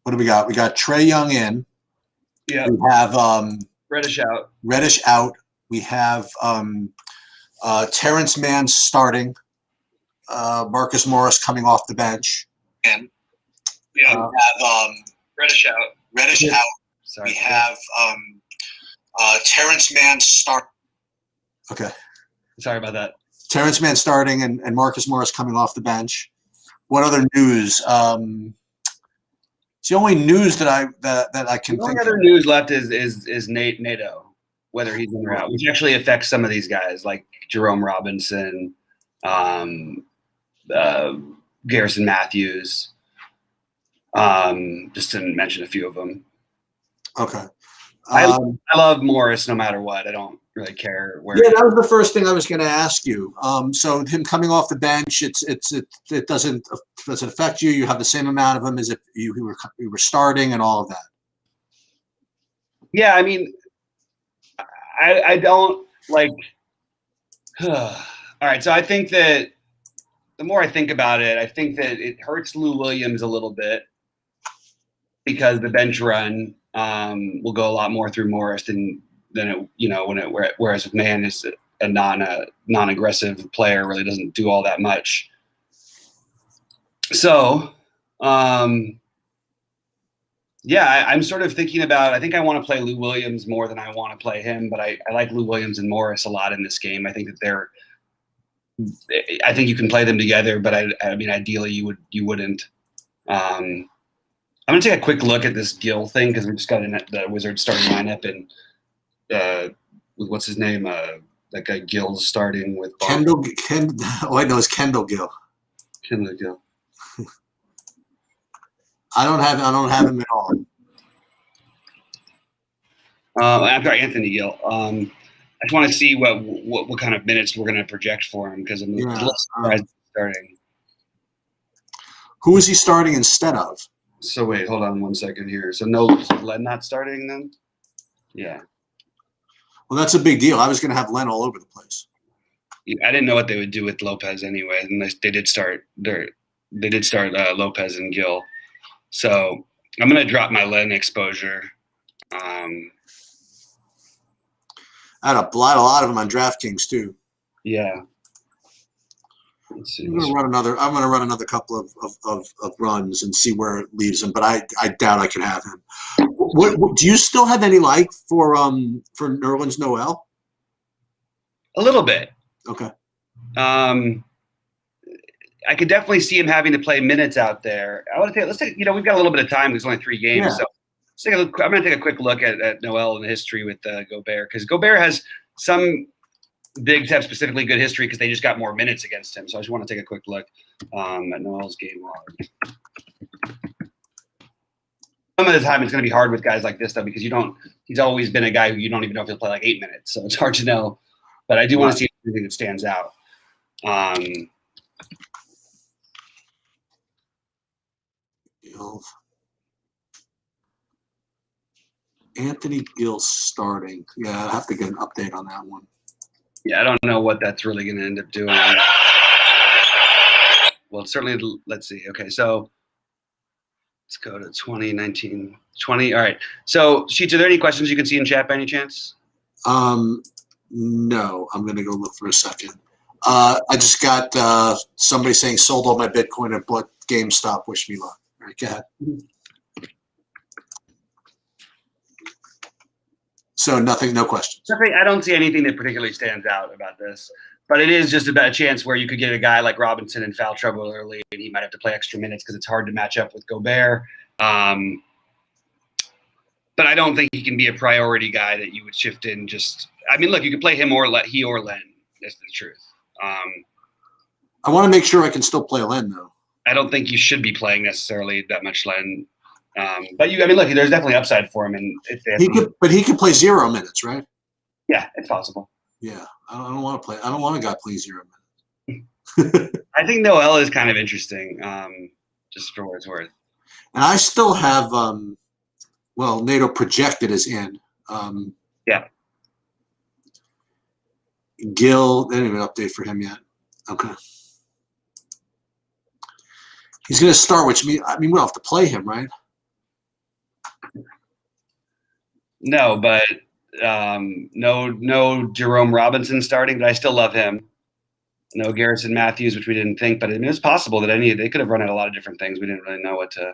What do we got? We got Trae Young in. Yeah. We have Reddish out. Reddish out. We have Terrence Mann starting. Marcus Morris coming off the bench. And we have Reddish out. Reddish out. Sorry. We have Terrence Mann start. Okay. Sorry about that. Terrence Mann starting and Marcus Morris coming off the bench. What other news? It's the only news that I can The think only other of. news left is NATO, whether he's in or out, which actually affects some of these guys like Jerome Robinson, Garrison Matthews, just to mention a few of them. Okay. I love Morris no matter what. I don't really care where. Yeah, that was the first thing I was going to ask you. So him coming off the bench, it doesn't affect you. You have the same amount of him as if you were starting and all of that. Yeah, I mean, I don't like. All right, so I think that the more I think about it, I think that it hurts Lou Williams a little bit because the bench run will go a lot more through Morris than it, whereas if Mann is a non-aggressive player, really doesn't do all that much. So, yeah, I'm sort of thinking about. I think I want to play Lou Williams more than I want to play him, but I like Lou Williams and Morris a lot in this game. I think that I think you can play them together, but I mean, ideally you wouldn't. I'm gonna take a quick look at this Gill thing because we just got the Wizards starting lineup and with what's his name? That guy Gill's starting with Kendall. It's Kendall Gill. Kendall Gill. I don't have him at all. I've got Anthony Gill. I just want to see what kind of minutes we're going to project for him because I'm a little surprised starting. Who is he starting instead of? So wait, hold on 1 second here. So no, Len not starting then? Yeah. Well, that's a big deal. I was going to have Len all over the place. I didn't know what they would do with Lopez anyway, and they did start Lopez and Gill. So I'm going to drop my Len exposure. I had a lot of them on DraftKings too. Yeah. Let's see. I'm going to run another couple of runs and see where it leaves him, but I doubt I can have him. What do you still have any like for Nerlens Noel? A little bit. Okay. I could definitely see him having to play minutes out there. Let's take, we've got a little bit of time. There's only 3 games. Yeah. So I'm going to take a quick look at Noel and the history with Gobert because Gobert has some bigs have specifically good history because they just got more minutes against him. So I just want to take a quick look at Noel's game log. Some of the time it's going to be hard with guys like this though because he's always been a guy who you don't even know if he'll play like 8 minutes. So it's hard to know. But I do want to see anything that stands out. Anthony Gill starting. Yeah, I'll have to get an update on that one. Yeah, I don't know what that's really going to end up doing. Well, certainly, let's see. Okay, so let's go to 2019, 20. All right. So, Sheets, are there any questions you can see in chat by any chance? No, I'm going to go look for a second. I just got somebody saying sold all my Bitcoin and bought GameStop. Wish me luck. All right, go ahead. So nothing, no questions. I don't see anything that particularly stands out about this, but it is just about a chance where you could get a guy like Robinson in foul trouble early, and he might have to play extra minutes because it's hard to match up with Gobert. But I don't think he can be a priority guy that you would shift in. Look, you could play him or Len. That's the truth. I want to make sure I can still play Len though. I don't think you should be playing necessarily that much Len. But look, there's definitely upside for him, and he could play 0 minutes, right? Yeah, it's possible. Yeah, I don't want to play. I don't want a guy play 0 minutes. I think Noel is kind of interesting, just for what it's worth. And I still have, NATO projected as in. Yeah. Gill, they didn't even update for him yet. Okay. He's going to start, which means we'll have to play him, right? No, but no Jerome Robinson starting, but I still love him. No Garrison Matthews, which we didn't think, but it's possible that they could have run at a lot of different things. We didn't really know what to.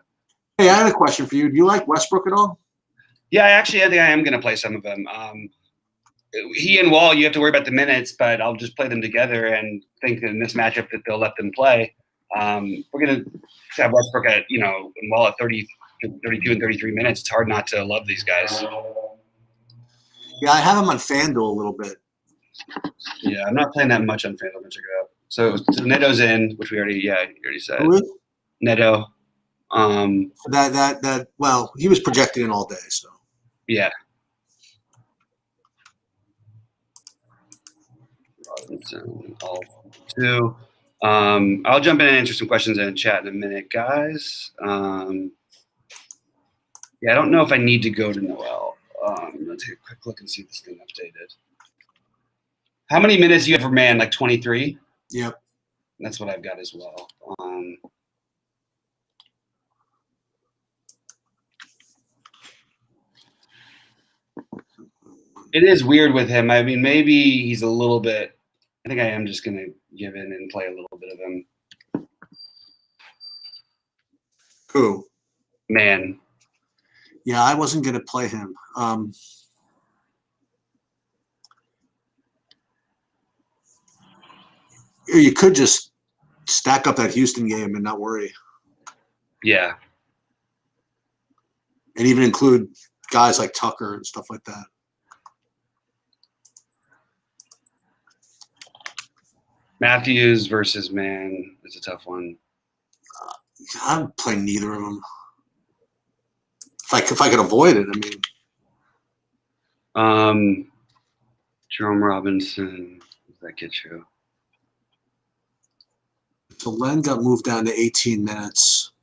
Hey, I had a question for you. Do you like Westbrook at all? Yeah, I think I am going to play some of them. He and Wall, you have to worry about the minutes, but I'll just play them together and think that in this matchup that they'll let them play. We're going to have Westbrook at, and Wall at 30, 32 and 33 minutes. It's hard not to love these guys. Yeah, I have him on FanDuel a little bit. Yeah, I'm not playing that much on FanDuel. Check it out. So Neto's in, which you already said. Who is? Neto. Well, he was projected in all day, so. Yeah. Robinson, all two. I'll jump in and answer some questions in the chat in a minute, guys. Yeah, I don't know if I need to go to Noel. Let's take a quick look and see if this thing updated. How many minutes do you have for man? Like 23? Yep. That's what I've got as well. It is weird with him. I mean, maybe he's a little bit. I think I am just going to give in and play a little bit of him. Who? Man. Yeah, I wasn't going to play him. You could just stack up that Houston game and not worry. Yeah. And even include guys like Tucker and stuff like that. Matthews versus Man is a tough one. I'm playing neither of them. If I could avoid it, I mean. Jerome Robinson, what does that get you? So Len got moved down to 18 minutes.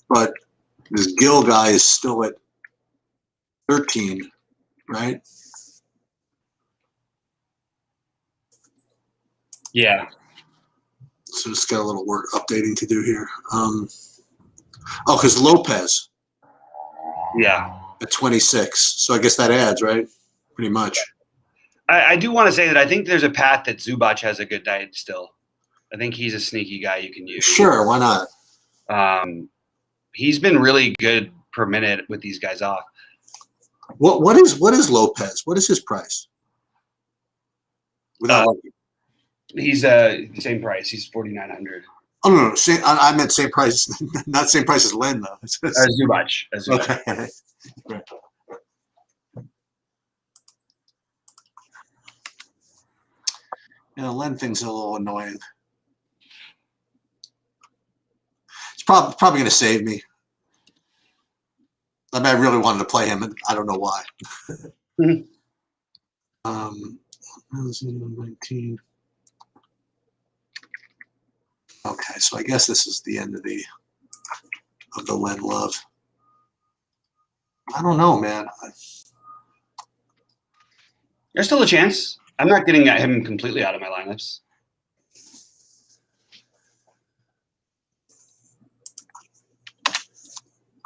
But this Gill guy is still at 13, right? Yeah. So just got a little work updating to do here. Because Lopez. Yeah. At 26. So I guess that adds, right? Pretty much. I do want to say that I think there's a path that Zubac has a good night still. I think he's a sneaky guy you can use. Sure, why not? He's been really good per minute with these guys off. What is Lopez? What is his price? He's same price. He's 4,900. Oh no, I meant same price, not same price as Len though. Zubac. Okay. Right. Yeah, Len thing's a little annoying. It's probably going to save me. I mean, I really wanted to play him, and I don't know why. 19. Okay, so I guess this is the end of the Len love. I don't know, man. There's still a chance. I'm not getting him completely out of my lineups.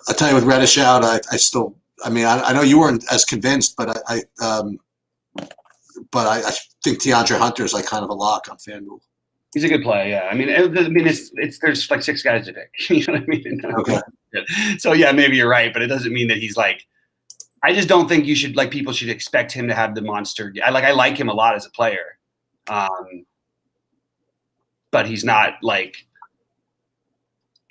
I tell you, with Reddish out, I know you weren't as convinced, but I think DeAndre Hunter is like kind of a lock on FanDuel. He's a good play, yeah. I mean, it's there's like 6 guys to pick. You know what I mean? Okay. So yeah, maybe you're right, but it doesn't mean that he's like. I just don't think people should expect him to have the monster. I like him a lot as a player, but he's not going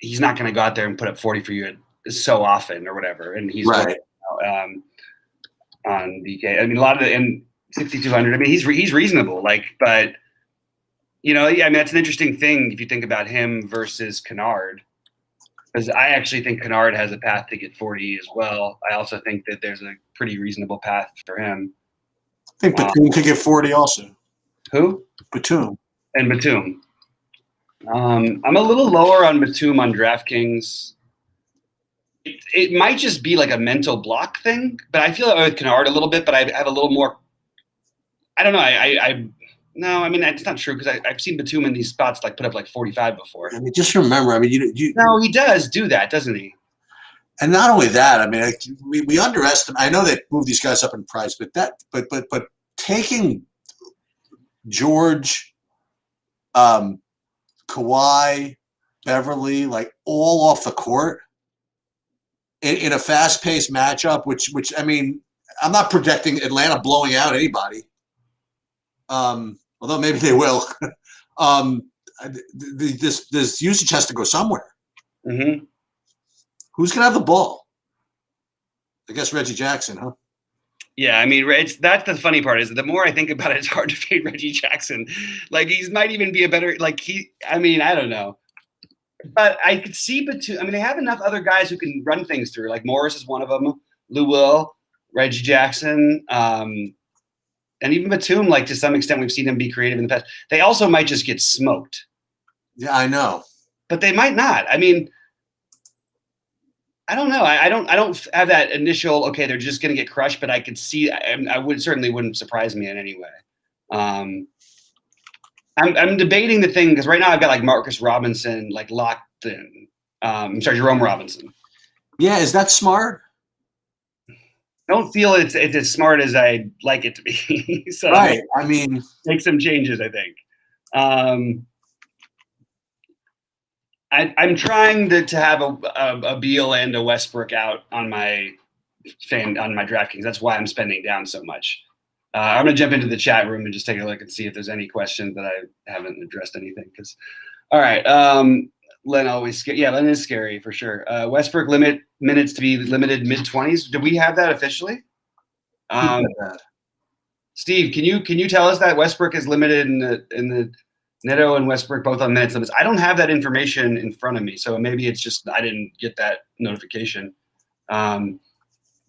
to go out there and put up 40 for you so often or whatever. And he's right on DK. I mean, a lot of the and 6,200. I mean, he's reasonable. But yeah, I mean, that's an interesting thing if you think about him versus Kennard. Because I actually think Kennard has a path to get 40 as well. I also think that there's a pretty reasonable path for him. I think Batum could get 40 also. Who? Batum. And Batum. I'm a little lower on Batum on DraftKings. It might just be like a mental block thing, but I feel like with Kennard a little bit, but I have a little more – I don't know. No, I mean, that's not true because I've seen Batum in these spots put up 45 before. I mean, just remember, I mean, you No, he does do that, doesn't he? And not only that, I mean, we underestimate. I know they move these guys up in price, but taking George, Kawhi, Beverly, like all off the court in a fast-paced matchup, which I mean, I'm not projecting Atlanta blowing out anybody, although maybe they will. This usage has to go somewhere. Mm-hmm. Who's gonna have the ball? I guess Reggie Jackson, huh? Yeah, I mean, that's the funny part is the more I think about it, it's hard to fade Reggie Jackson. Like he might even be a better I mean, I don't know. But I could see Batum. I mean, they have enough other guys who can run things through. Like Morris is one of them, Lou Will, Reggie Jackson, and even Batum. Like to some extent, we've seen him be creative in the past. They also might just get smoked. Yeah, I know. But they might not. I mean, I don't know. I don't have that initial. Okay, they're just going to get crushed. But I could see. I wouldn't surprise me in any way. I'm debating the thing because right now I've got like Marcus Robinson like locked in. I'm sorry, Jerome Robinson. Yeah, is that smart? I don't feel it's as smart as I'd like it to be. So right. I mean, make some changes. I think. I'm trying to have a Beal and a Westbrook out on my DraftKings. That's why I'm spending down so much. I'm going to jump into the chat room and just take a look and see if there's any questions that I haven't addressed anything. All right. Len always yeah, Len is scary for sure. Westbrook minutes to be limited mid-20s. Do we have that officially? Steve, can you tell us that Westbrook is limited in the Neto and Westbrook both on minutes limits? I don't have that information in front of me, so maybe it's just I didn't get that notification.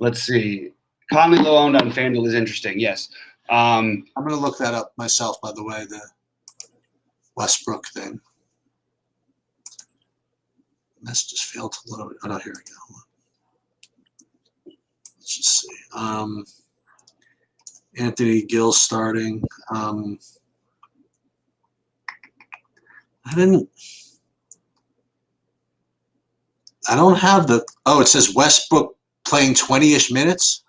Let's see. Conley low owned on FanDuel is interesting. Yes. I'm going to look that up myself, by the way, the Westbrook thing. This just failed to load. Oh, no, here we go. Let's just see. Anthony Gill starting. I don't have it says Westbrook playing 20-ish minutes.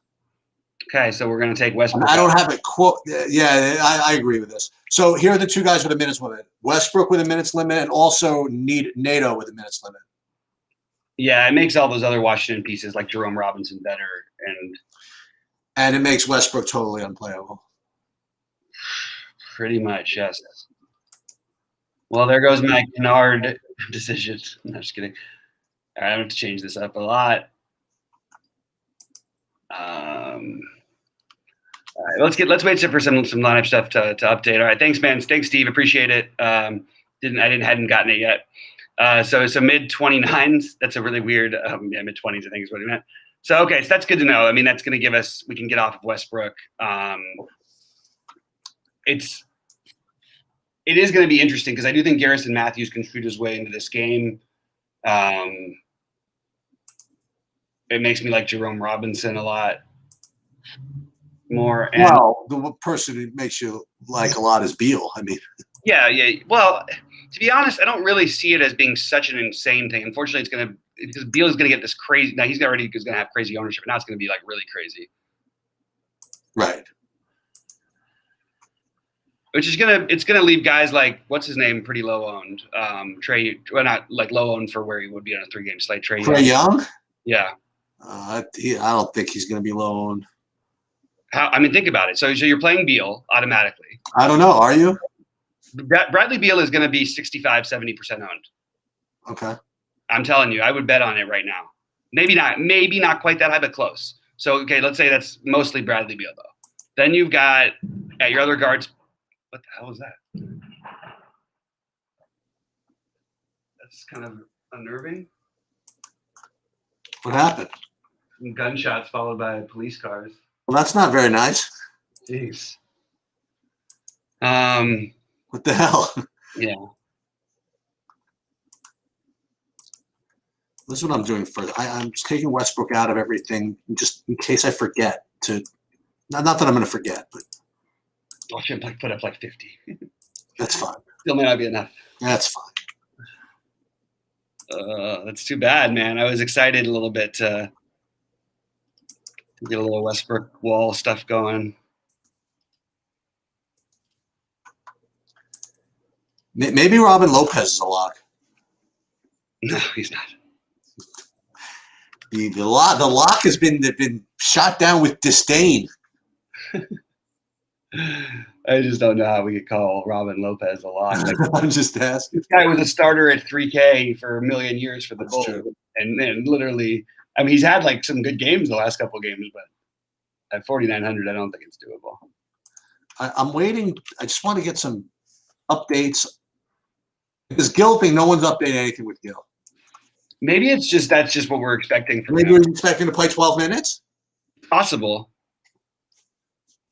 Okay, so we're going to take Westbrook. I don't have it quote. Yeah, I agree with this. So here are the two guys with a minutes limit: Westbrook with a minutes limit, and also Nato with a minutes limit. Yeah, it makes all those other Washington pieces like Jerome Robinson better, and it makes Westbrook totally unplayable. Pretty much, yes. Well, there goes my Kennard decision. No, just kidding. All right, I'm going to change this up a lot. All right, let's wait for some lineup stuff to update. All right, thanks, man. Thanks, Steve. Appreciate it. Hadn't gotten it yet. So mid 29s. That's a really weird. Mid 20s. I think is what he meant. So okay, so that's good to know. I mean, that's going to give us. We can get off of Westbrook. It is going to be interesting because I do think Garrison Matthews can shoot his way into this game. It makes me like Jerome Robinson a lot more. And well, the person who makes you like a lot is Beal. I mean, yeah. Well, to be honest, I don't really see it as being such an insane thing. Unfortunately, because Beal is going to get this crazy. Now he's going to have crazy ownership. Now it's going to be like really crazy, right? Which is it's gonna leave guys like what's his name pretty low owned. Trey, well, not like low owned for where he would be on a 3-game slate. Trey Young. Yeah. I don't think he's going to be low owned. I mean, think about it. So you're playing Beal automatically. I don't know. Are you? Bradley Beal is going to be 65, 70% owned. Okay. I'm telling you, I would bet on it right now. Maybe not quite that high, but close. So, okay, let's say that's mostly Bradley Beal, though. Then you've got your other guards. What the hell was that? That's kind of unnerving. What happened? Some gunshots followed by police cars. Well, that's not very nice. Jeez. What the hell? Yeah. This is what I'm doing first. I'm just taking Westbrook out of everything just in case I forget to. Not that I'm going to forget, but. I should put up like 50. That's fine. Still may not be enough. That's fine. That's too bad, man. I was excited a little bit to get a little Westbrook Wall stuff going. Maybe Robin Lopez is a lock. No, he's not. The lock has been shot down with disdain. I just don't know how we could call Robin Lopez a lock. Like, I'm just asking. this guy was a starter at 3K for a million years for the That's Bulls, true. and literally, I mean, he's had like some good games the last couple of games, but at 4,900, I don't think it's doable. I'm waiting. I just want to get some updates. This Gill thing, no one's updating anything with Gill. Maybe it's just that's just what we're expecting from Maybe him. we're expecting to play 12 minutes. Possible.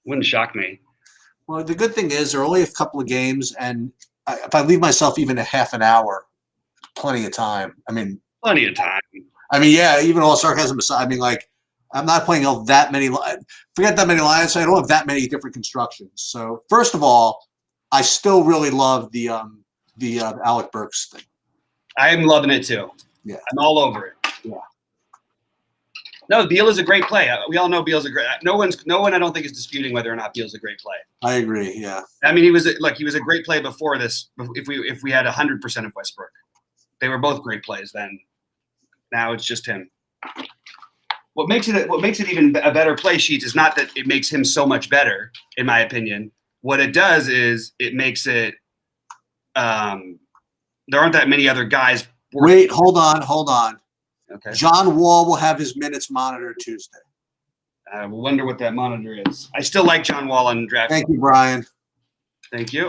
Wouldn't shock me. Well, the good thing is there are only a couple of games, and if I leave myself even a half an hour, plenty of time. I mean, Plenty of time. yeah, even all sarcasm aside, I mean, like, I'm not playing that many. Forget that many lines. I don't have that many different constructions. So, first of all, I still really love the Alec Burks thing. I'm loving it too. Yeah. I'm all over it. Yeah. No, Beal is a great play. We all know Beal's a great. No one I don't think is disputing whether or not Beal's a great play. I agree. Yeah. I mean, he was a great play before this. If we had 100% of Westbrook, they were both great plays then. Now it's just him. What makes it even a better play, Sheets, is not that it makes him so much better, in my opinion. What it does is it makes it. There aren't that many other guys. Wait, hold on. Okay. John Wall will have his minutes monitored Tuesday. I wonder what that monitor is. I still like John Wall on draft. Thank you, Brian. Thank you.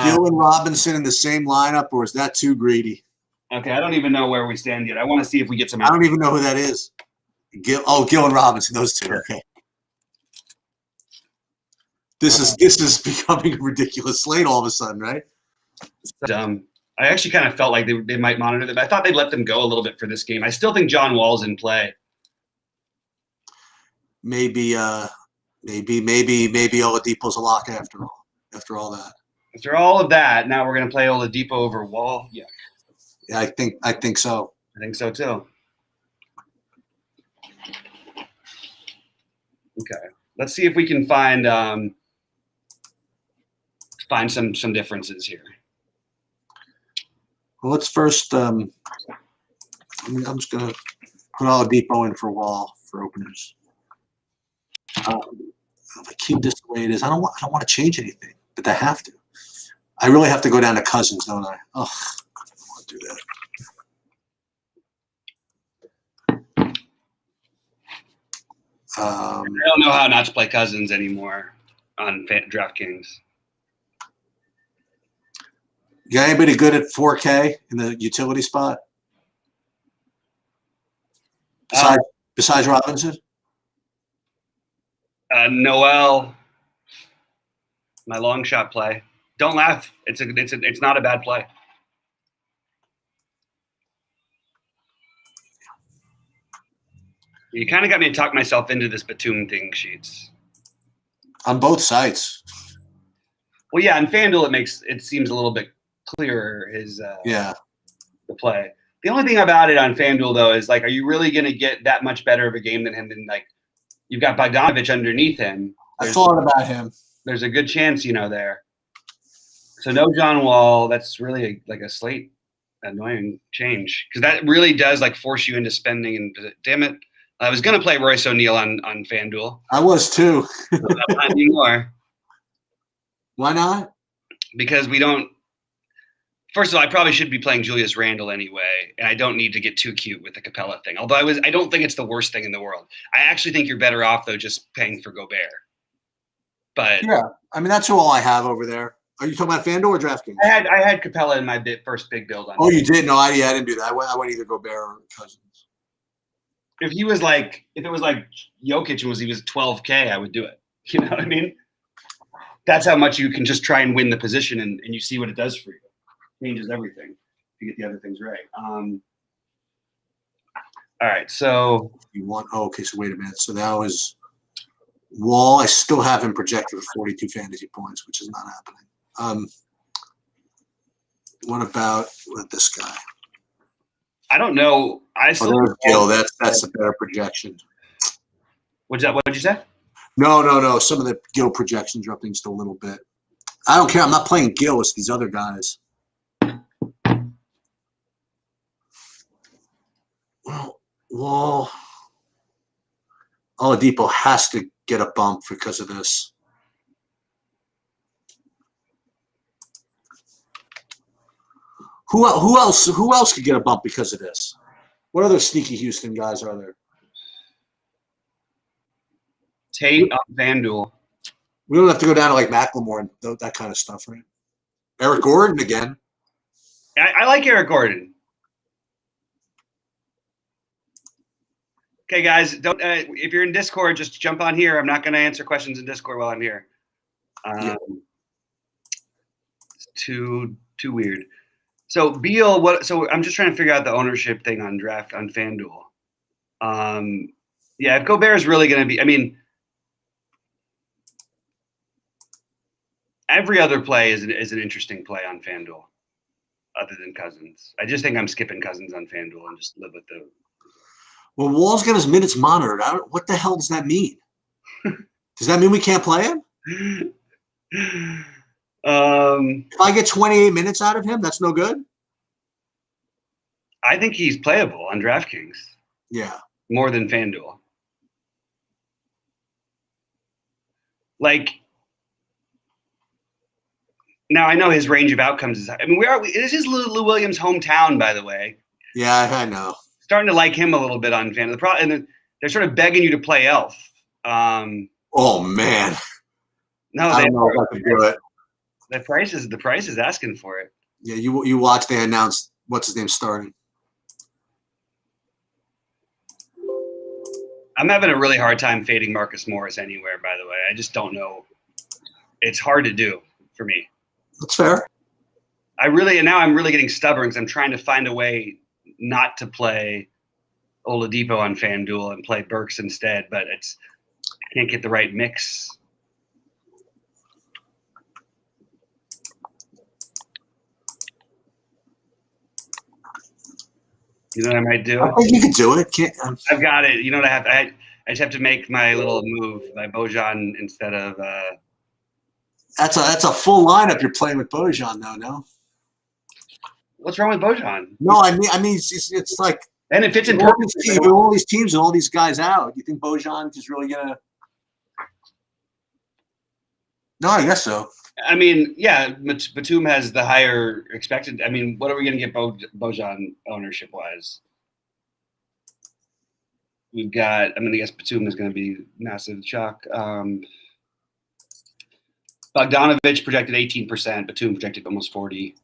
Gill and Robinson in the same lineup, or is that too greedy? Okay, I don't even know where we stand yet. I want to see if we get some. I don't even know who that is. Gill and Robinson, those two. Okay. This is becoming a ridiculous slate all of a sudden, right? Dumb. I actually kind of felt like they might monitor them. I thought they'd let them go a little bit for this game. I still think John Wall's in play. Maybe Oladipo's a lock after all. After all that. After all of that, now we're going to play Oladipo over Wall. Yeah. Yeah, I think so. I think so too. Okay. Let's see if we can find some differences here. Well, let's first. I'm just gonna put Oladipo in for Wall for openers. If I keep this the way it is, I don't want to change anything, but I have to. I really have to go down to Cousins, don't I? Oh, I don't want to do that. I don't know how not to play Cousins anymore on DraftKings. You got anybody good at 4K in the utility spot? Besides Robinson? Noel, my long shot play. Don't laugh. It's not a bad play. You kind of got me to talk myself into this Batum thing, Sheets. On both sides. Well, yeah, on FanDuel it seems a little bit clearer the play. The only thing about it on FanDuel though is like, are you really going to get that much better of a game than him? Than like, you've got Bogdanovich underneath him. I thought about him. There's a good chance, there. So no John Wall. That's really like a slate annoying change because that really does like force you into spending. And damn it, I was going to play Royce O'Neal on FanDuel. I was too. Not anymore. Why not? Because we don't. First of all, I probably should be playing Julius Randle anyway, and I don't need to get too cute with the Capella thing. Although I don't think it's the worst thing in the world. I actually think you're better off though just paying for Gobert. But yeah, I mean that's all I have over there. Are you talking about FanDuel or DraftKings? I had Capella in my first big build on. Oh, you did? No, I didn't do that. I went either Gobert or Cousins. If it was like Jokic and he was 12K, I would do it. You know what I mean? That's how much you can just try and win the position, and you see what it does for you. Changes everything if you get the other things right. All right, so you want? Oh, okay, so wait a minute. So now is Wall. I still have him projected for 42 fantasy points, which is not happening. What about with this guy? I don't know. I Oh, still there's Gill. That's a better projection. What's that? What did you say? No. Some of the Gill projections are up just a little bit. I don't care. I'm not playing Gill. It's these other guys. Well, Oladipo has to get a bump because of this. Who else? Who else could get a bump because of this? What other sneaky Houston guys are there? Tate on FanDuel. We don't have to go down to like Macklemore and that kind of stuff, right? Eric Gordon again. I like Eric Gordon. Okay, guys, don't. If you're in Discord, just jump on here. I'm not going to answer questions in Discord while I'm here. Yeah. Too weird. So Beal, what? So I'm just trying to figure out the ownership thing on draft on FanDuel. Yeah, if Gobert is really going to be, I mean, every other play is an interesting play on FanDuel, other than Cousins. I just think I'm skipping Cousins on FanDuel and just live with the. Well, Wall's got his minutes monitored. What the hell does that mean? Does that mean we can't play him? If I get 28 minutes out of him, that's no good? I think he's playable on DraftKings. Yeah. More than FanDuel. Like, now I know his range of outcomes is. I mean, this is Lou Williams' hometown, by the way. Yeah, I know. Starting to like him a little bit on FanDuel. And they're sort of begging you to play Elf. Oh man. No, I don't know if I can do it. The price is asking for it. Yeah, you watch. They announced what's his name starting. I'm having a really hard time fading Marcus Morris anywhere. By the way, I just don't know. It's hard to do for me. That's fair. I'm really getting stubborn because I'm trying to find a way not to play Oladipo on FanDuel and play Burks instead, but I can't get the right mix. You know what I might do? I think you could do it. I've got it. You know what I have? I just have to make my little move by Bojan instead of. That's a full lineup you're playing with Bojan, though. No. What's wrong with Bojan? No, I mean it's like. And it fits in perfectly. All these teams and all these guys out. You think Bojan is really gonna? No, I guess so. I mean, yeah, Batum has the higher expected. I mean, what are we going to get Bojan ownership wise? We've got. I mean, I guess Batum is going to be massive shock. Bogdanovich projected 18%. Batum projected almost 40%.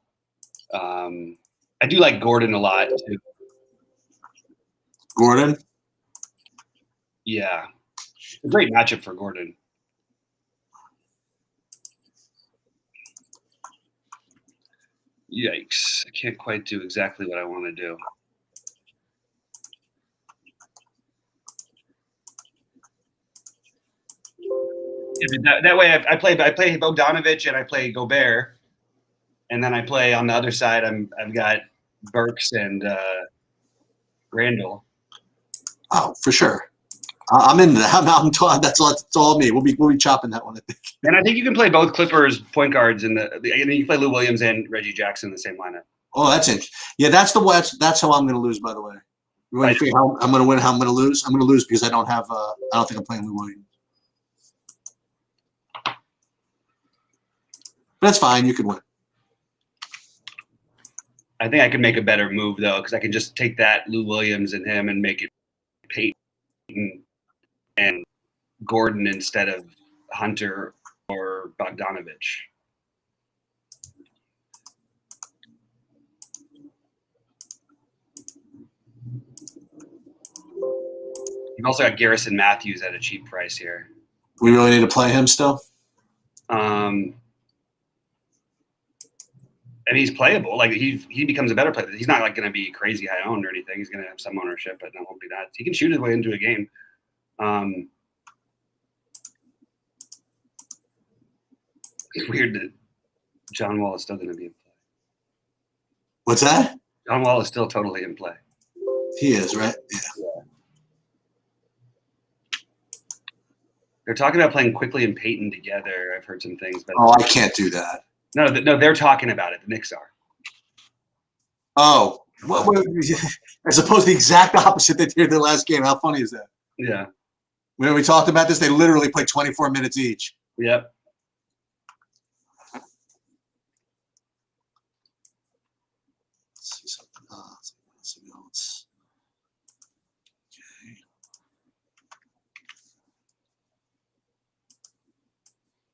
I do like Gordon a lot too. Gordon? Yeah. A great matchup for Gordon. Yikes. I can't quite do exactly what I want to do. That way I play Bogdanovich and I play Gobert. And then I play on the other side, I've got Burks and Randall. Oh, for sure. I'm into that. I'm talking. That's all me. We'll be chopping that one, I think. And I think you can play both Clippers point guards and then you play Lou Williams and Reggie Jackson in the same lineup. Oh, that's interesting. Yeah, that's how I'm going to lose. By the way, you want to figure how I'm going to win, how I'm going to lose? I'm going to lose because I don't think I'm playing Lou Williams. But that's fine. You can win. I think I could make a better move though, because I can just take that Lou Williams and him and make it Peyton and Gordon instead of Hunter or Bogdanovich. You've also got Garrison Matthews at a cheap price here. We really need to play him still? And he's playable. Like he becomes a better player. He's not like going to be crazy high owned or anything. He's going to have some ownership, but it won't be that. He can shoot his way into a game. It's weird that John Wall is still going to be in play. What's that? John Wall is still totally in play. He is, right? Yeah. They're talking about playing Quickly and Peyton together. I've heard some things, but Oh, I can't do that. no, they're talking about it. The Knicks are. Oh, as opposed to the exact opposite they did the last game. How funny is that? Yeah. When we talked about this, they literally played 24 minutes each. Yep. Let's see something. Something else. Okay.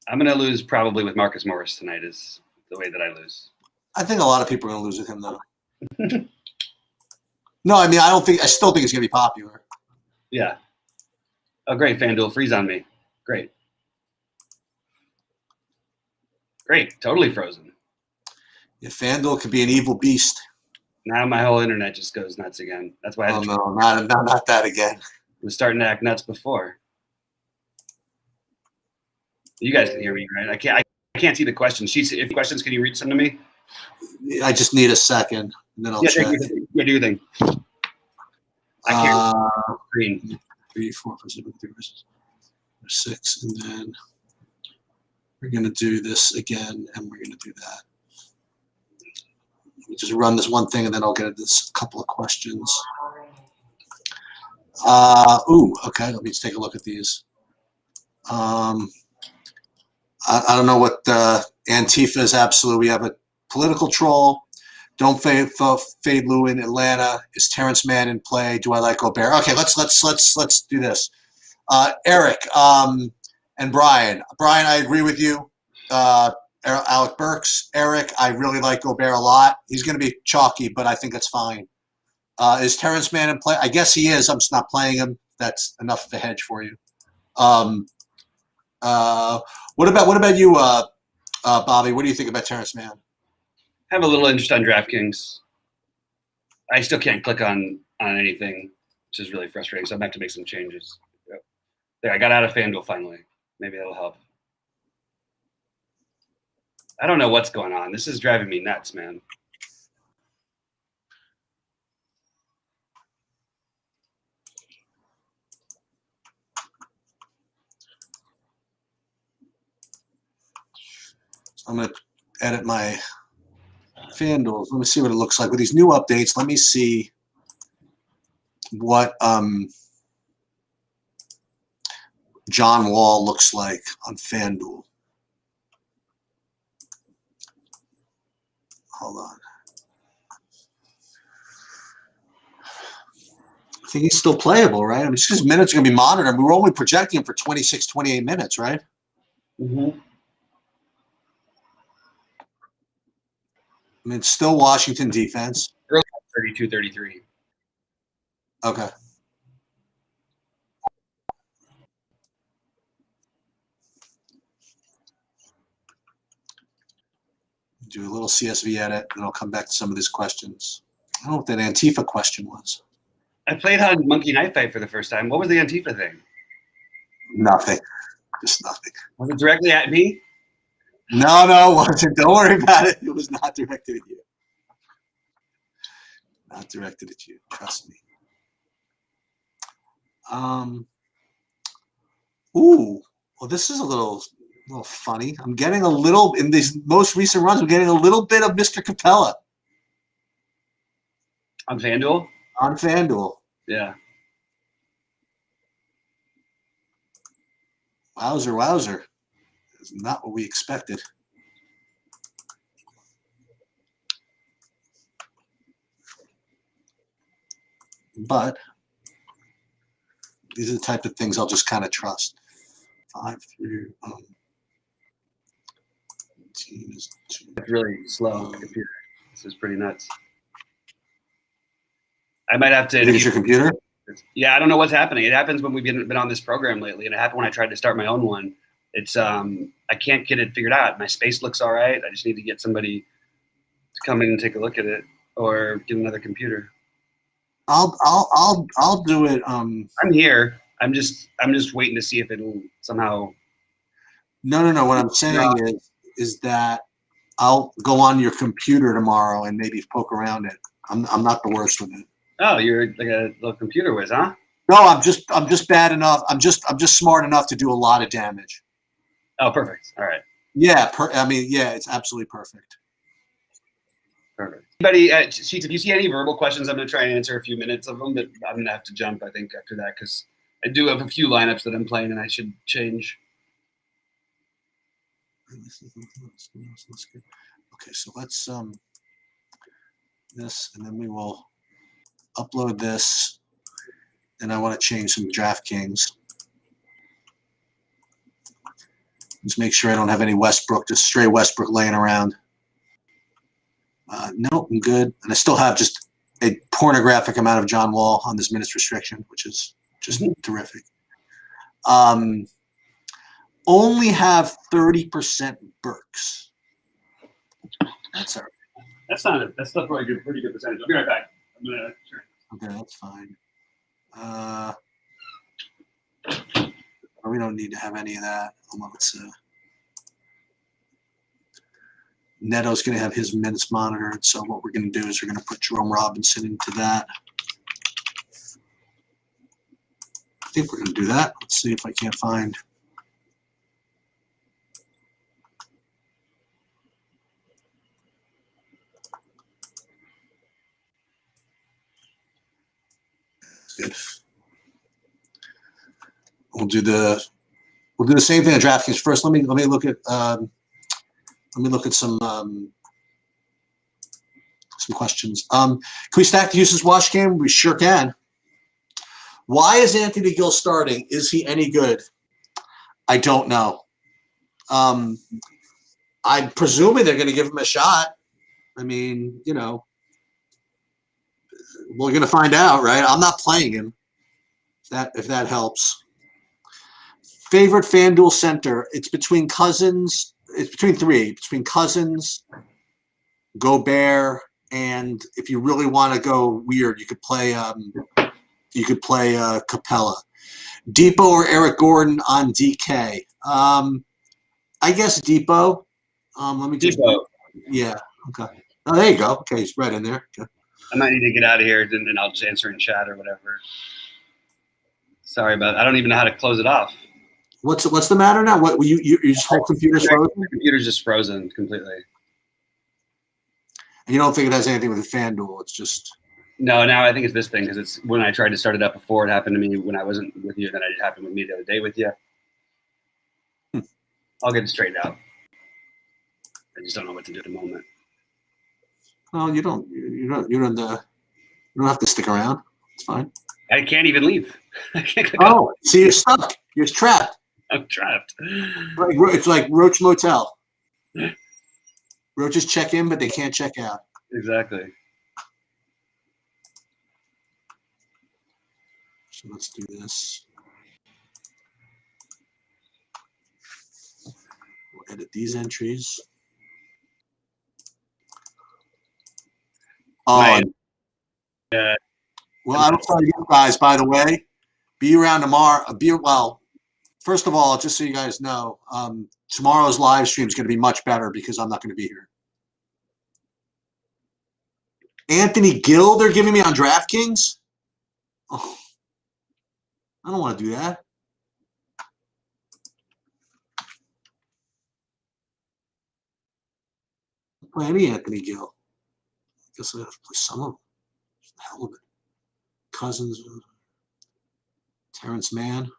I'm going to lose probably with Marcus Morris tonight is the way that I lose. I think a lot of people are going to lose with him, though. No, I mean, I still think it's going to be popular. Yeah. Oh, great. FanDuel, freeze on me. Great. Great. Totally frozen. Yeah, FanDuel could be an evil beast. Now my whole internet just goes nuts again. That's why I Oh, no, not that again. It was starting to act nuts before. You guys can hear me, right? I can't see the questions. If questions, can you read some to me? I just need a second, and then I'll check. Yeah, do your thing. I can't screen. 3, 4, 5, 6, 7, 6, and then we're going to do this again, and we're going to do that. Let me just run this one thing, and then I'll get this couple of questions. Okay. Let me just take a look at these. I don't know what Antifa is absolute. We have a political troll. Don't fade Lou in Atlanta. Is Terrence Mann in play? Do I like Gobert? Okay, let's do this. Eric and Brian. Brian, I agree with you. Alec Burks. Eric, I really like Gobert a lot. He's going to be chalky, but I think that's fine. Is Terrence Mann in play? I guess he is. I'm just not playing him. That's enough of a hedge for you. What about you, Bobby? What do you think about Terrence Mann? I have a little interest on DraftKings. I still can't click on anything, which is really frustrating. So I'm going to have to make some changes. There, I got out of FanDuel finally. Maybe that'll help. I don't know what's going on. This is driving me nuts, man. I'm going to edit my FanDuel. Let me see what it looks like with these new updates. Let me see what John Wall looks like on FanDuel. Hold on. I think he's still playable, right? I mean, just because minutes are going to be monitored. I mean, we're only projecting him for 26, 28 minutes, right? Mm-hmm. I mean, it's still Washington defense. Early 32, 33. Okay. Do a little CSV edit, and I'll come back to some of these questions. I don't know what that Antifa question was. I played on Monkey Knife Fight for the first time. What was the Antifa thing? Nothing. Just nothing. Was it directly at me? No, wasn't. Don't worry about it. It was not directed at you. Not directed at you. Trust me. Ooh. Well, this is a little funny. I'm getting a little in these most recent runs. I'm getting a little bit of Mr. Capella On FanDuel? on FanDuel. Yeah. Wowzer. It's not what we expected. But these are the type of things I'll just kind of trust. 5 through 18 is 2. It's really slow on the computer. This is pretty nuts. I might have to. Is your computer? Yeah, I don't know what's happening. It happens when we've been on this program lately, and it happened when I tried to start my own one. It's I can't get it figured out. My space looks all right. I just need to get somebody to come in and take a look at it, or get another computer. I'll do it. I'm here. I'm just waiting to see if it'll somehow. No. What I'm saying is that I'll go on your computer tomorrow and maybe poke around it. I'm not the worst with it. Oh, you're like a little computer whiz, huh? No, I'm just bad enough. I'm just smart enough to do a lot of damage. Oh, perfect. All right. Yeah, it's absolutely perfect. Perfect. Anybody, Sheets, if you see any verbal questions, I'm going to try and answer a few minutes of them, but I'm going to have to jump, I think, after that, because I do have a few lineups that I'm playing and I should change. Okay, so let's this, and then we will upload this, and I want to change some DraftKings. Just make sure I don't have any Westbrook, just stray Westbrook laying around. No, I'm good. And I still have just a pornographic amount of John Wall on this minutes restriction, which is just terrific. Only have 30% Burks. That's all right. That's still probably a pretty good percentage. I'll be right back. I'm gonna sure. Okay, that's fine. We don't need to have any of that. Let's Neto's going to have his minutes monitored. So what we're going to do is we're going to put Jerome Robinson into that. I think we're going to do that. Let's see if I can't find. Good. We'll do the same thing at DraftKings first. Let me look at some questions. Can we stack the Houston's wash game? We sure can. Why is Anthony Gill starting? Is he any good? I don't know. I'm presuming they're going to give him a shot. I mean, you know, we're going to find out, right? I'm not playing him. If that helps. Favorite FanDuel center? It's between Cousins. It's between three. Between Cousins, Gobert, and if you really want to go weird, you could play Capella. Depot or Eric Gordon on DK? I guess Depot. Let me just. Depot. Yeah. Okay. Oh, there you go. Okay, he's right in there. Okay. I might need to get out of here, and I'll just answer in chat or whatever. Sorry about it. I don't even know how to close it off. What's the matter now? What you just whole computer's frozen? The computer's just frozen completely. And you don't think it has anything with the FanDuel? It's just. No, now I think it's this thing because it's when I tried to start it up before. It happened to me when I wasn't with you. Then it happened with me the other day with you. I'll get it straightened out. I just don't know what to do at the moment. Well, you don't have to stick around. It's fine. I can't even leave. I can't click oh, see, you're stuck. You're trapped. I'm trapped. It's like Roach Motel. Roaches check in, but they can't check out. Exactly. So let's do this. We'll edit these entries. Oh, yeah. Well, I don't tell you guys, by the way, be around tomorrow. First of all, just so you guys know, tomorrow's live stream is going to be much better because I'm not going to be here. Anthony Gill, they're giving me on DraftKings? Oh, I don't want to do that. I'll play any Anthony Gill. I guess I have to play some of them. The hell of it. Cousins, Terrence Mann.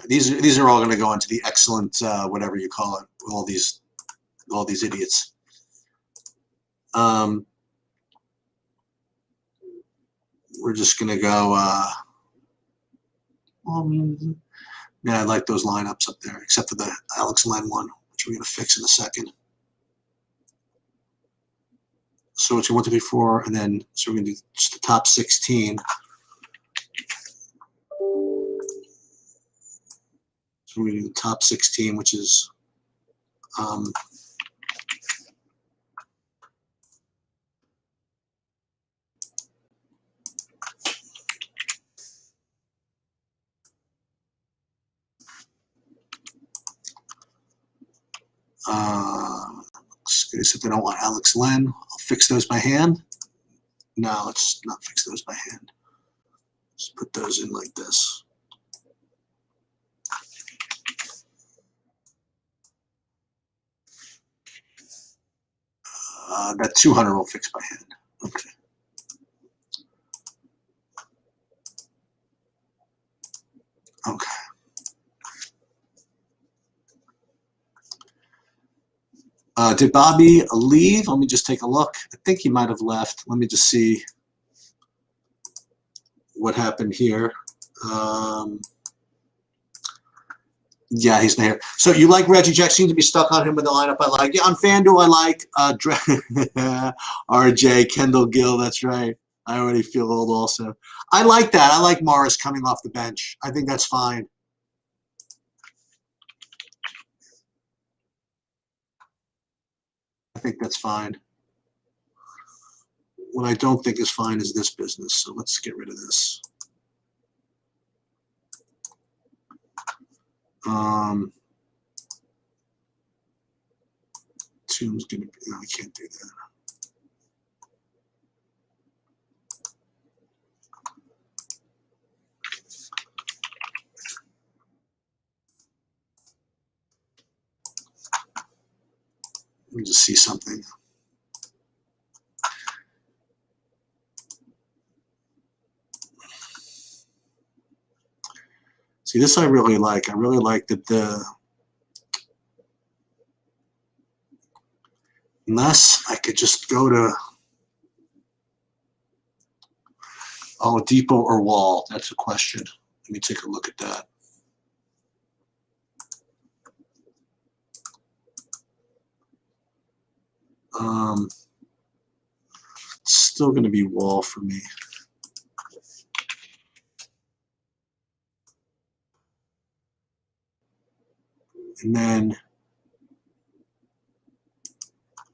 These are all going to go into the excellent whatever you call it. All these idiots. We're just going to go. Yeah, I like those lineups up there, except for the Alex Len one, which we're going to fix in a second. So it's 1, 2, 3, 4, and then so we're going to do just the top 16. So we're going to do the top 16, which is Excuse if they don't want Alex Len, I'll fix those by hand. No, let's not fix those by hand. Just put those in like this. That 200 will fix by hand. Okay. Okay. Did Bobby leave? Let me just take a look. I think he might have left. Let me just see what happened here. Yeah, he's not here. So you like Reggie Jack? Seems to be stuck on him with the lineup I like. Yeah, on FanDuel I like RJ, Kendall Gill. That's right. I already feel old also. I like that. I like Morris coming off the bench. I think that's fine. I think that's fine. What I don't think is fine is this business. So let's get rid of this. Tomb's gonna be, no, I can't do that. Let me just see something. See, this I really like. I really like that unless I could just go to Depot or Wall. That's a question. Let me take a look at that. It's still going to be Wall for me. And then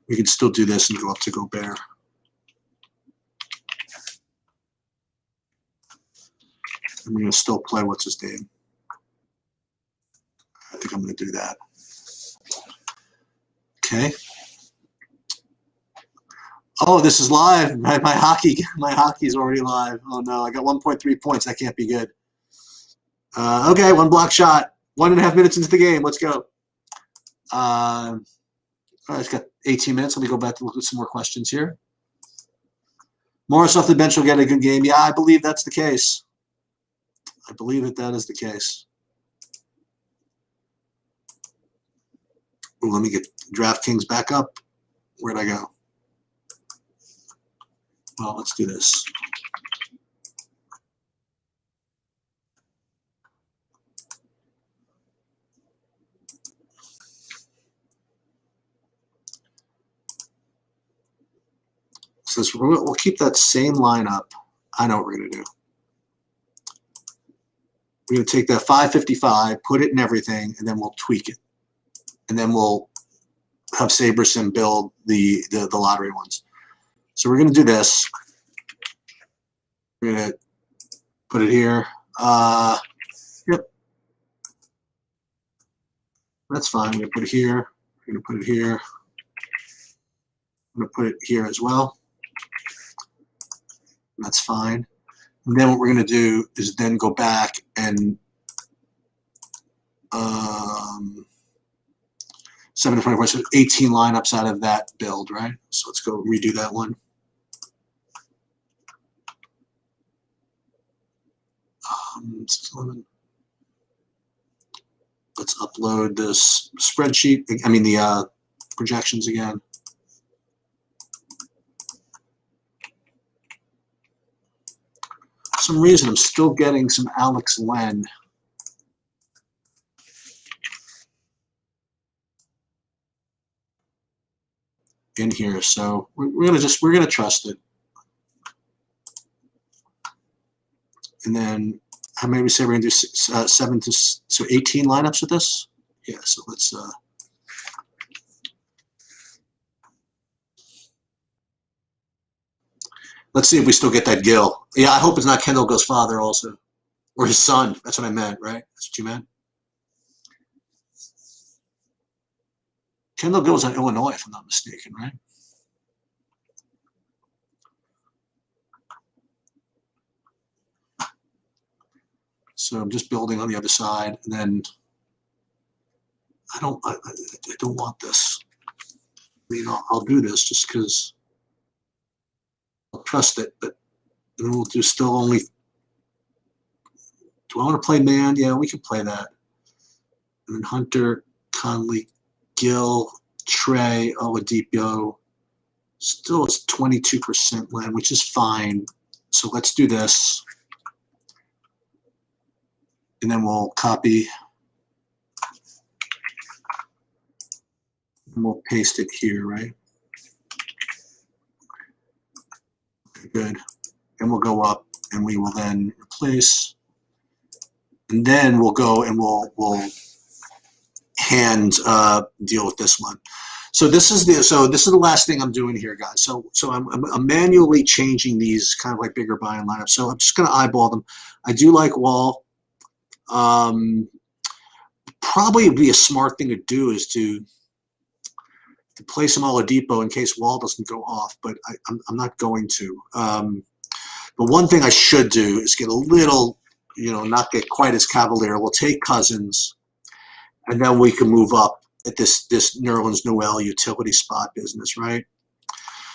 we can still do this and go up to Gobert. And we're going to still play what's his name. I think I'm going to do that. Okay. Oh, this is live. My hockey's already live. Oh no, I got 1.3 points. That can't be good. Okay, one block shot. 1.5 minutes into the game. Let's go. All right, it's got 18 minutes. Let me go back to look at some more questions here. Morris off the bench will get a good game. Yeah, I believe that's the case. I believe that is the case. Ooh, let me get DraftKings back up. Where'd I go? Well, let's do this. So we'll keep that same lineup. I know what we're going to do. We're going to take that 555, put it in everything, and then we'll tweak it. And then we'll have Saberson build the lottery ones. So we're going to do this. We're going to put it here. Yep. That's fine. We're going to put it here. We're going to put it here. I'm going to put it here as well. That's fine. And then what we're going to do is then go back and 7 to 24, so 18 lineups out of that build, right? So let's go redo that one. Let's upload this spreadsheet. I mean the projections again. For some reason, I'm still getting some Alex Len. In here, so we're gonna trust it. And then how many we say we're gonna do 7 to 18 lineups with this? Yeah, so let's see if we still get that Gill. Yeah, I hope it's not Kendall Gill's father also, or his son. That's what I meant, right? That's what you meant. Kendall Gill's in Illinois, if I'm not mistaken, right? So I'm just building on the other side, and then I don't want this. I mean, I'll do this just because I'll trust it, but then we'll do still only. Do I want to play man? Yeah, we can play that. And then Hunter, Conley, Gill, Trey, Oladipo. Still it's 22% land, which is fine. So let's do this. And then we'll copy. And we'll paste it here, right? Okay, good. And we'll go up and we will then replace. And then we'll go and we'll hand deal with this one. So this is the last thing I'm doing here, guys. So I'm manually changing these kind of like bigger buy-in lineups. So I'm just going to eyeball them. I do like Wall. Probably would be a smart thing to do is to play some Oladipo in case Wall doesn't go off, but I'm not going to. But one thing I should do is get a little, not get quite as cavalier. We'll take Cousins, and then we can move up at this Nerlens Noel utility spot business, right?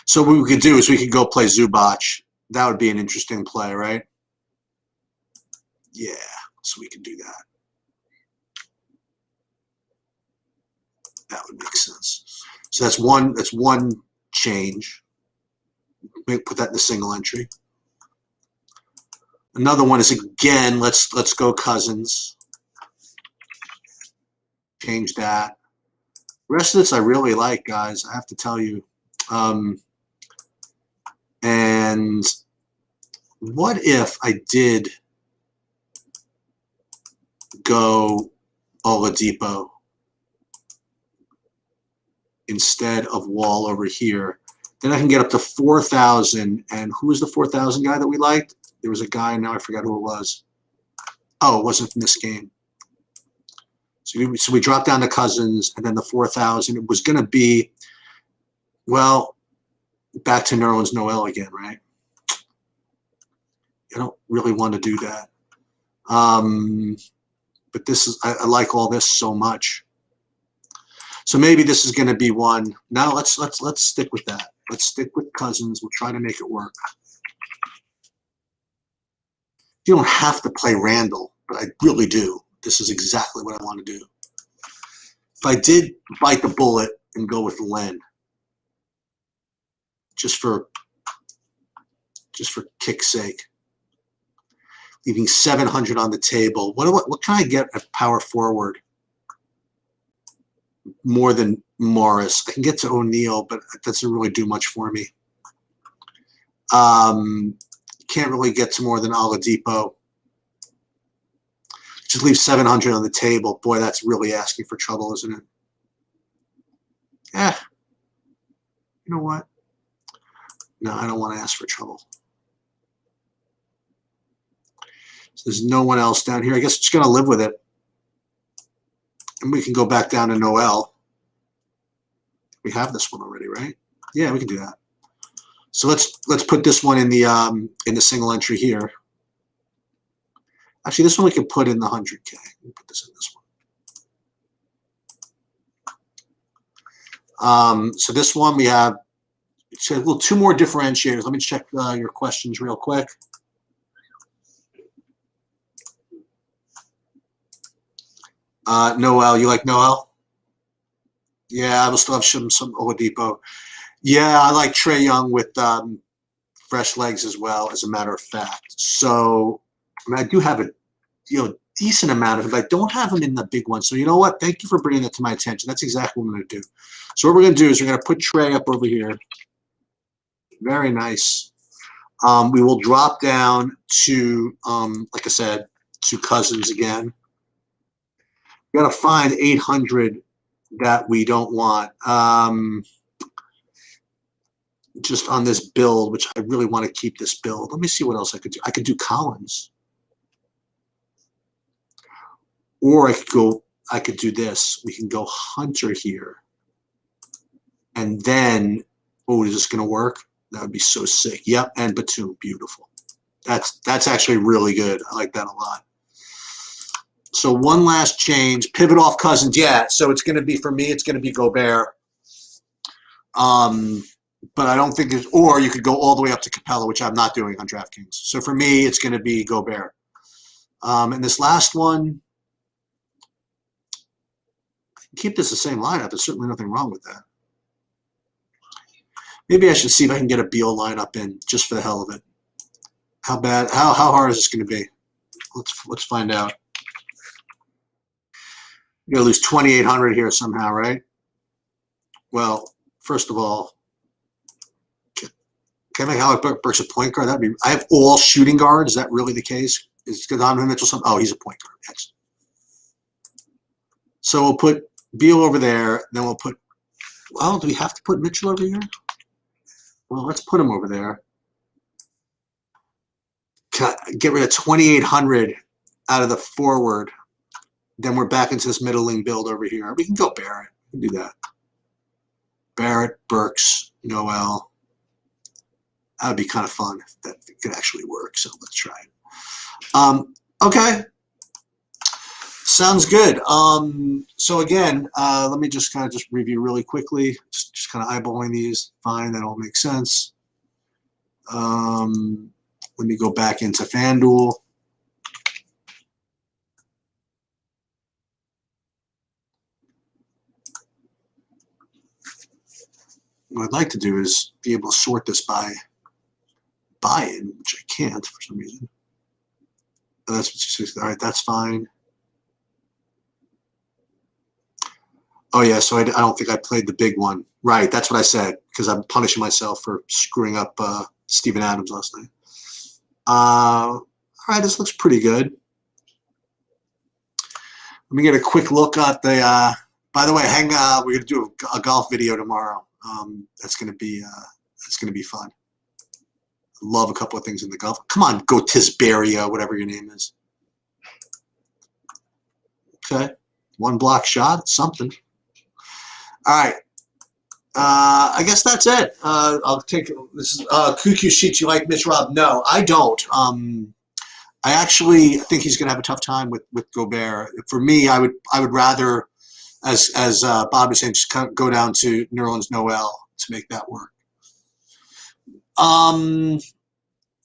So what we could do is we could go play Zubac. That would be an interesting play, right? Yeah, so we can do that. That would make sense. So that's one change. Put that in the single entry. Another one is, again, let's go Cousins. Change that. The rest of this I really like, guys. I have to tell you. And what if I did go Oladipo instead of Wall over here? Then I can get up to 4,000. And who was the 4,000 guy that we liked? There was a guy, now I forgot who it was. Oh, it wasn't from this game. So we dropped down to Cousins, and then the 4,000. It was going to be, well, back to Nerlens Noel again, right? I don't really want to do that. But this is, I like all this so much. So maybe this is going to be one. Now let's stick with that. Let's stick with Cousins. We'll try to make it work. You don't have to play Randall, but I really do. This is exactly what I want to do. If I did bite the bullet and go with Len, just for kick's sake, leaving 700 on the table. What can I get at power forward more than Morris? I can get to O'Neal, but that doesn't really do much for me. Can't really get to more than Oladipo. Just leave 700 on the table. Boy, that's really asking for trouble, isn't it? Yeah. You know what? No, I don't want to ask for trouble. So there's no one else down here. I guess it's going to live with it. And we can go back down to Noel. We have this one already, right? Yeah, we can do that. So let's put this one in the single entry here. Actually, this one we can put in the 100K. Let me put this in this one. So this one we have two more differentiators. Let me check your questions real quick. Noel, you like Noel? Yeah, I will still have some Oladipo. Yeah, I like Trae Young with fresh legs as well, as a matter of fact. So I mean, I do have a decent amount of it, but I don't have them in the big one. So you know what? Thank you for bringing that to my attention. That's exactly what I'm going to do. So what we're going to do is we're going to put Trae up over here. Very nice. We will drop down to, like I said, to Cousins again. We got to find 800 that we don't want. Just on this build, which I really want to keep this build. Let me see what else I could do. I could do Collins. Or I could do this. We can go Hunter here. And then, oh, is this going to work? That would be so sick. Yep, and Batum, beautiful. That's actually really good. I like that a lot. So one last change, pivot off Cousins. Yeah, so it's going to be, for me, it's going to be Gobert. But I don't think it's, or you could go all the way up to Capella, which I'm not doing on DraftKings. So for me, it's going to be Gobert. And this last one, keep this the same lineup. There's certainly nothing wrong with that. Maybe I should see if I can get a Beal lineup in just for the hell of it. How bad? How hard is this going to be? Let's find out. You're gonna lose 2,800 here somehow, right? Well, first of all, can I make Alec Burks a point guard? That'd be. I have all shooting guards. Is that really the case? Is Donovan Mitchell some? Oh, he's a point guard. Excellent. So we'll put Beal over there. Then we'll put. Well, do we have to put Mitchell over here? Well, let's put him over there. Get rid of 2,800 out of the forward. Then we're back into this middling build over here. We can go Barrett. We can do that. Barrett, Burks, Noel. That would be kind of fun if that could actually work. So let's try it. Okay. Sounds good. So again, let me just kind of just review really quickly. Just kind of eyeballing these. Fine, that all makes sense. Let me go back into FanDuel. What I'd like to do is be able to sort this by buy-in, which I can't for some reason. Oh, that's what she says. All right, that's fine. Oh, yeah, so I don't think I played the big one. Right, that's what I said, because I'm punishing myself for screwing up Steven Adams last night. All right, this looks pretty good. Let me get a quick look at the by the way, we're going to do a golf video tomorrow. That's going to be fun. Love a couple of things in the golf. Come on, go Tisberia, whatever your name is. Okay, one block shot, it's something. All right, I guess that's it. I'll take this is QQ Sheets. You like Mitch Rob? No, I don't. I actually think he's going to have a tough time with Gobert. For me, I would rather, as Bob was saying, just kind of go down to Nerlens Noel to make that work.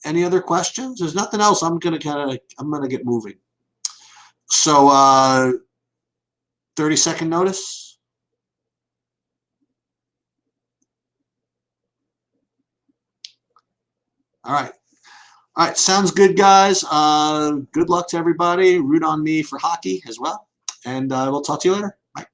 Any other questions? There's nothing else. I'm gonna get moving. So 30-second notice. All right. All right, sounds good, guys. Good luck to everybody. Root on me for hockey as well. And we'll talk to you later. Bye.